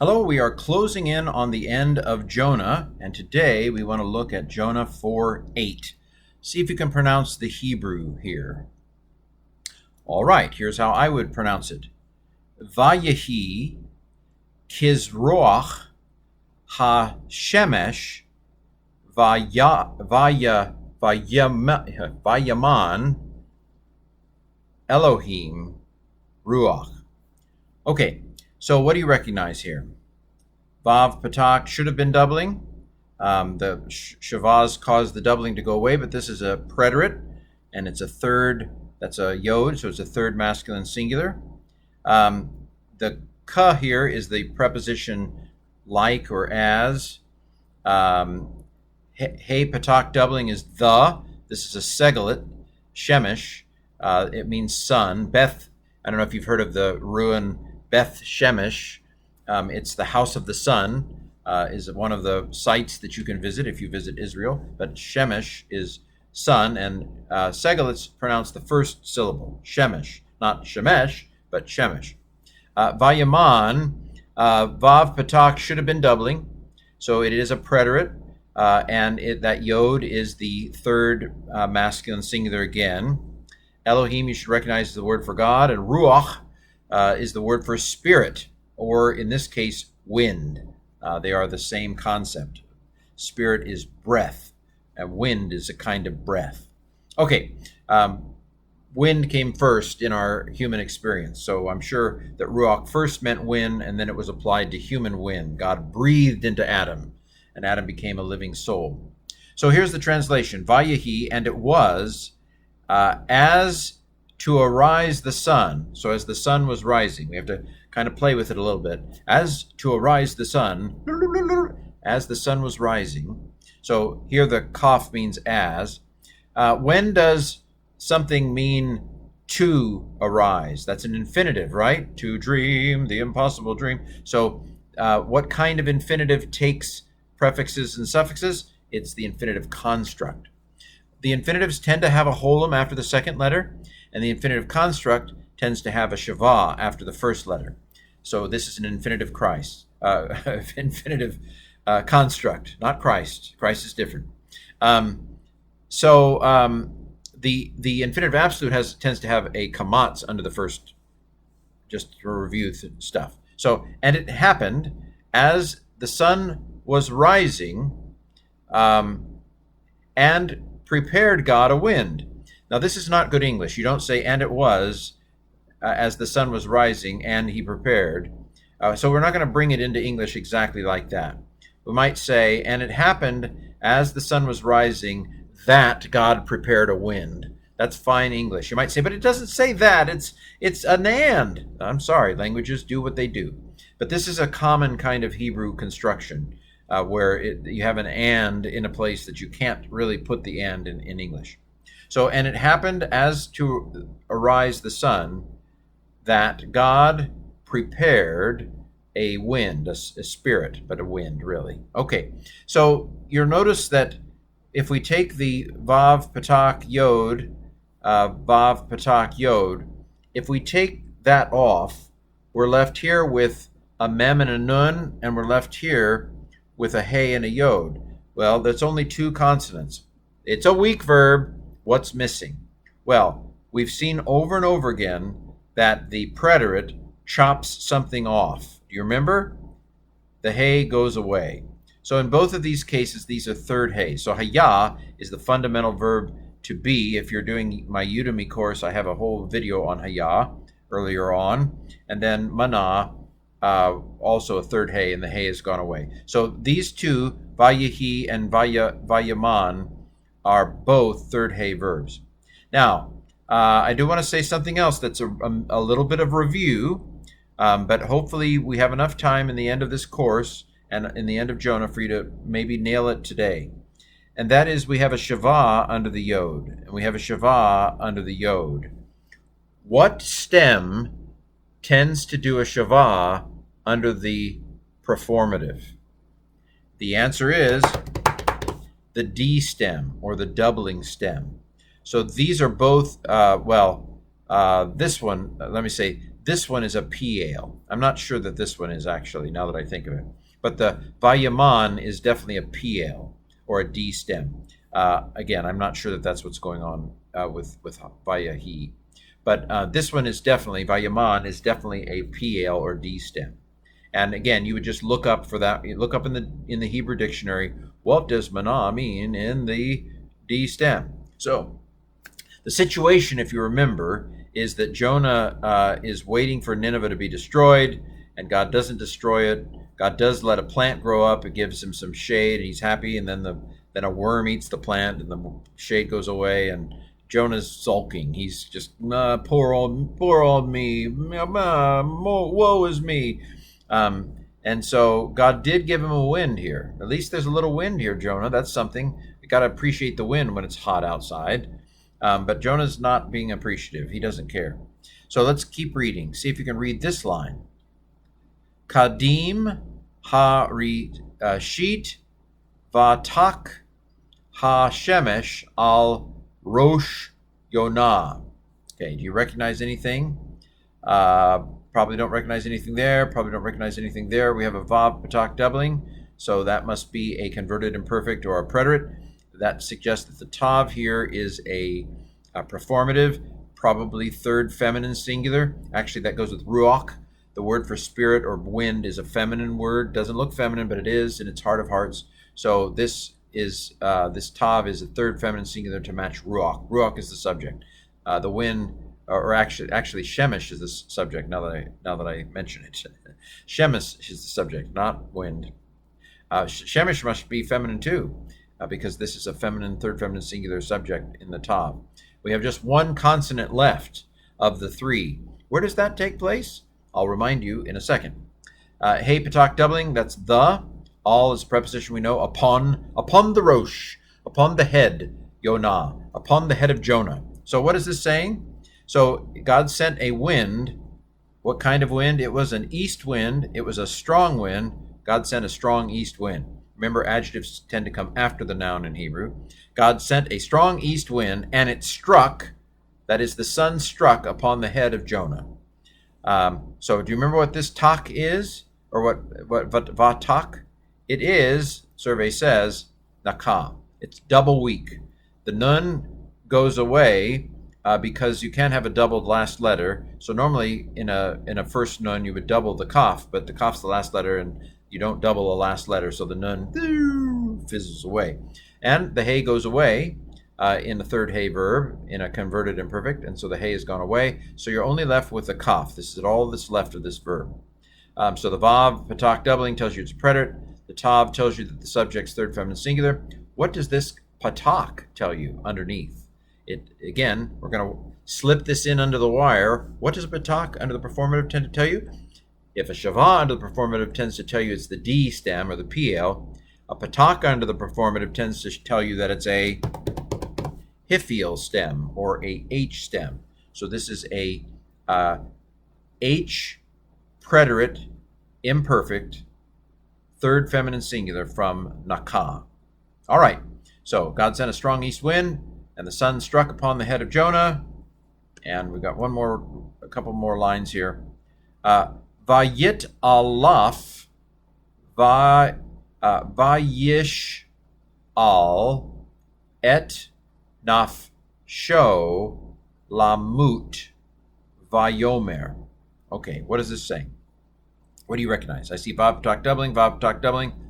Hello, we are closing in on the end of Jonah, and today we want to look at Jonah 4:8. See if you can pronounce the Hebrew here. All right, here's how I would pronounce it. Vayehi kizroach ha-shemesh vayaman Elohim ruach. Okay, so what do you recognize here? Vav patak should have been doubling. The shavaz caused the doubling to go away, but this is a preterite, and it's a third, that's a yod, so it's a third masculine singular. The ka here is the preposition like or as. Hey patak doubling is the. This is a segalit, shemesh. It means sun. Beth, I don't know if you've heard of the ruin Beth Shemesh. It's the house of the sun, is one of the sites that you can visit if you visit Israel. But Shemesh is sun, and Segalits pronounce the first syllable, Shemesh, not Shemesh, but Shemesh. Vayaman, Vav Patak should have been doubling, so it is a preterite, and that yod is the third masculine singular again. Elohim, you should recognize the word for God, and Ruach is the word for spirit, or in this case, wind. They are the same concept. Spirit is breath, and wind is a kind of breath. Okay, wind came first in our human experience, so I'm sure that Ruach first meant wind, and then it was applied to human wind. God breathed into Adam, and Adam became a living soul. So here's the translation. Vayehi, and it was, as to arise the sun. So as the sun was rising, we have to kind of play with it a little bit. As to arise the sun, as the sun was rising. So here the kaf means as. When does something mean to arise? That's an infinitive, right? To dream, the impossible dream. So what kind of infinitive takes prefixes and suffixes? It's the infinitive construct. The infinitives tend to have a holum after the second letter, and the infinitive construct tends to have a shavah after the first letter. So this is an infinitive construct, not Christ. Christ is different. The infinitive absolute tends to have a kamatz under the first, just to review stuff. So, and it happened as the sun was rising, and prepared God a wind. Now, this is not good English. You don't say, and it was, as the sun was rising, and he prepared. So we're not going to bring it into English exactly like that. We might say, and it happened as the sun was rising that God prepared a wind. That's fine English. You might say, but it doesn't say that. It's an and. I'm sorry, languages do what they do. But this is a common kind of Hebrew construction, where you have an and in a place that you can't really put the and in English. So, and it happened as to arise the sun, that God prepared a wind, a spirit, but a wind, really. Okay, so you'll notice that if we take the Vav Patak Yod, if we take that off, we're left here with a mem and a nun, and we're left here with a hey and a yod. Well, that's only two consonants. It's a weak verb. What's missing? Well, we've seen over and over again that the preterite chops something off. Do you remember? The hey goes away. So in both of these cases, these are third hey. So haya is the fundamental verb to be. If you're doing my Udemy course, I have a whole video on haya earlier on. And then mana, also a third hey, and the hey has gone away. So these two, vayehi and vayaman, are both third hey verbs. Now, I do want to say something else that's a little bit of review, but hopefully we have enough time in the end of this course and in the end of Jonah for you to maybe nail it today. And that is, we have a shavah under the yod, and we have a shavah under the yod. What stem tends to do a shavah under the performative? The answer is the D stem, or the doubling stem. So these are both, this one, let me say, This one is a Piel. I'm not sure that this one is actually, now that I think of it. But the Vayaman is definitely a Piel or a D stem. Again, I'm not sure that that's what's going on with Vayahi. But this one is definitely, Vayaman is definitely a Piel or D stem. And again, you would just look up for that. You look up in the Hebrew dictionary, what does mana mean in the D stem? So the situation, if you remember, is that Jonah is waiting for Nineveh to be destroyed, and God doesn't destroy it. God does let a plant grow up. It gives him some shade, and he's happy. And then a worm eats the plant, and the shade goes away, and Jonah's sulking. He's just poor old me. Woe is me. And so God did give him a wind here. At least there's a little wind here, Jonah. That's something. You got to appreciate the wind when it's hot outside. But Jonah's not being appreciative. He doesn't care. So let's keep reading. See if you can read this line. Kadim ha-rishit vatak ha-shemesh al rosh Yonah. Okay, do you recognize anything? Probably don't recognize anything there. Probably don't recognize anything there. We have a vav patak doubling, so that must be a converted imperfect or a preterite. That suggests that the tav here is a performative, probably third feminine singular. Actually, that goes with ruach. The word for spirit or wind is a feminine word. Doesn't look feminine, but it is in its heart of hearts. So this tav is a third feminine singular to match ruach. Ruach is the subject. The wind, or actually shemesh is the subject. Now that I mention it, shemesh is the subject, not wind. Shemesh must be feminine too, because this is a feminine, third feminine singular subject in the tav. We have just one consonant left of the three. Where does that take place? I'll remind you in a second. Hey patak doubling, that's the. All is a preposition we know. Upon the rosh, upon the head, Yonah, upon the head of Jonah. So what is this saying? So God sent a wind. What kind of wind? It was an east wind. It was a strong wind. God sent a strong east wind. Remember, adjectives tend to come after the noun in Hebrew. God sent a strong east wind, and it struck, that is, the sun struck upon the head of Jonah. So do you remember what this tak is? Or what vatak? It is, survey says, nakah. It's double weak. The nun goes away because you can't have a doubled last letter. So normally in a first nun you would double the kaf, but the kaf's the last letter and you don't double a last letter, so the nun fizzles away. And the hey goes away in the third hey verb in a converted imperfect, and so the hey has gone away. So you're only left with the kaf. This is all that's left of this verb. So the vav, patak doubling, tells you it's a preterite. The tav tells you that the subject's third feminine singular. What does this patak tell you underneath? Again, we're going to slip this in under the wire. What does a patak under the performative tend to tell you? If a shavah under the performative tends to tell you it's the D stem or the PL, a patak under the performative tends to tell you that it's a hiphil stem or a H stem. So this is a H preterite imperfect third feminine singular from nakah. All right, so God sent a strong east wind, and the sun struck upon the head of Jonah. And we've got a couple more lines here. Vayit alaf, vayish al, et nafsho lamut, vayomer. Okay, what is this saying? What do you recognize? I see vav patak doubling, a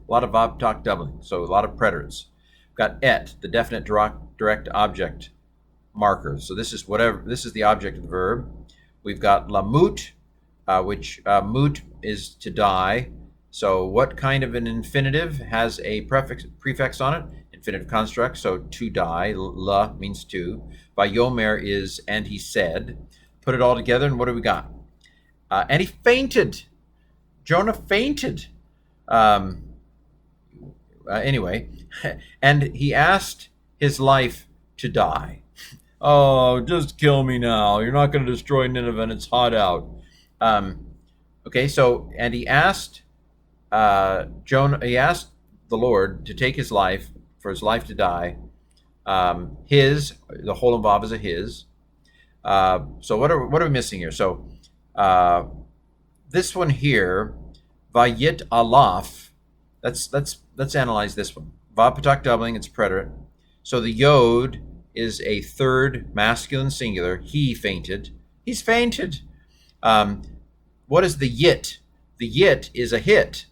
lot of vav patak doubling, so a lot of preterites. We've got et, the definite direct object marker. So this is the object of the verb. We've got lamut, which mut is to die. So what kind of an infinitive has a prefix on it? Infinitive construct, so to die. La means to. Vayomer is and he said. Put it all together, and what do we got? And he fainted. Jonah fainted. Anyway, and he asked his life to die. Oh, just kill me now. You're not going to destroy Nineveh and it's hot out. Okay, so, and he asked he asked the Lord to take his life, for his life to die. The whole involved is a his. So what are we missing here? So Uh, this one here, vayit alaf. Let's analyze this one. Vav patak doubling, it's preterite. So the yod is a third masculine singular. He fainted. He's fainted. What is the yit? The yit is a hit.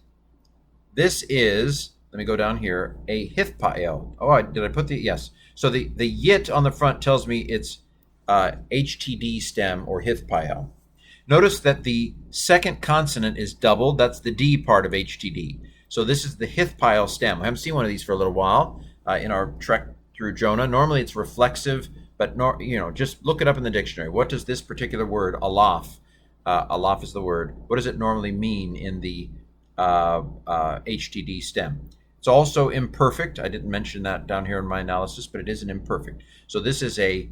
This is, let me go down here, a hithpael. Oh, did I put the, yes. So the yit on the front tells me it's HTD stem or hithpael. Notice that the second consonant is doubled. That's the D part of HTD. So this is the hithpael stem. I haven't seen one of these for a little while in our trek through Jonah. Normally it's reflexive, but just look it up in the dictionary. What does this particular word, alaf, alaf is the word, what does it normally mean in the HTD stem? It's also imperfect. I didn't mention that down here in my analysis, but it is an imperfect. So this is a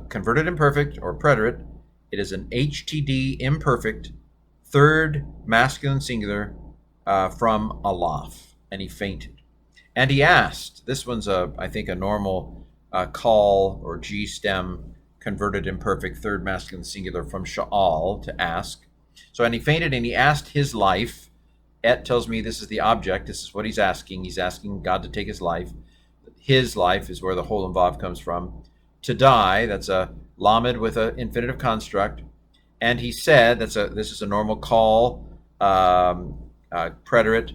converted imperfect or preterite. It is an HTD imperfect, third masculine singular from alaf, and he fainted. And he asked. This one's I think a normal call or G stem converted imperfect, third masculine singular from sha'al, to ask. So, and he fainted and he asked his life. Et tells me this is the object. This is what he's asking. He's asking God to take his life. His life is where the whole and vav comes from. To die, that's a lamed with an infinitive construct. And he said, this is a normal call, preterite,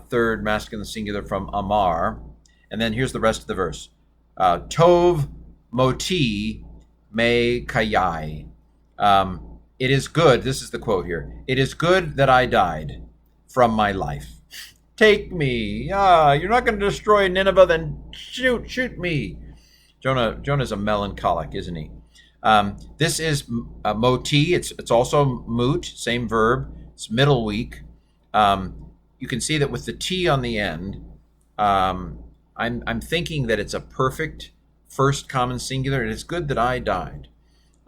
third masculine singular from amar. And then here's the rest of the verse. Tov moti me kayai. It is good, this is the quote here, it is good that I died from my life. Take me. You're not going to destroy Nineveh, then shoot me. Jonah's a melancholic, isn't he? This is moti. It's also moot, same verb. It's middle week. You can see that with the T on the end, I'm thinking that it's a perfect first common singular. It is good that I died.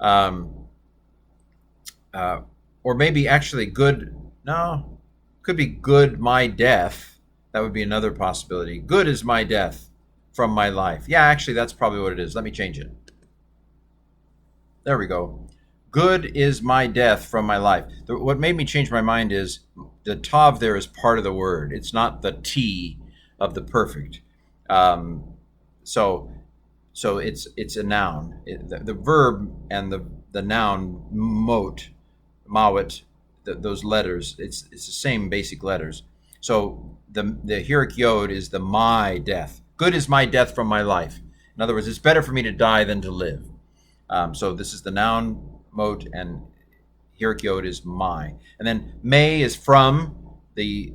Or maybe actually good, no, could be good my death. That would be another possibility. Good is my death from my life. Yeah, actually, that's probably what it is. Let me change it. There we go. Good is my death from my life. What made me change my mind is the tav there is part of the word. It's not the T of the perfect. So it's a noun. The verb and the noun mot, mawit, those letters, it's the same basic letters. So the hierarch yod is the my death. Good is my death from my life. In other words, it's better for me to die than to live. So this is the noun mot, and hierarch yod is my. And then may is from it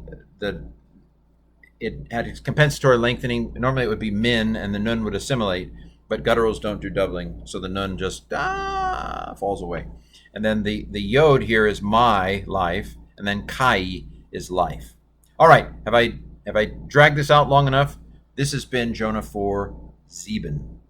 had its compensatory lengthening. Normally it would be min, and the nun would assimilate, but gutturals don't do doubling, so the nun just falls away. And then the yod here is my life, and then kai is life. All right, have I dragged this out long enough? This has been Jonah 4 Zeben.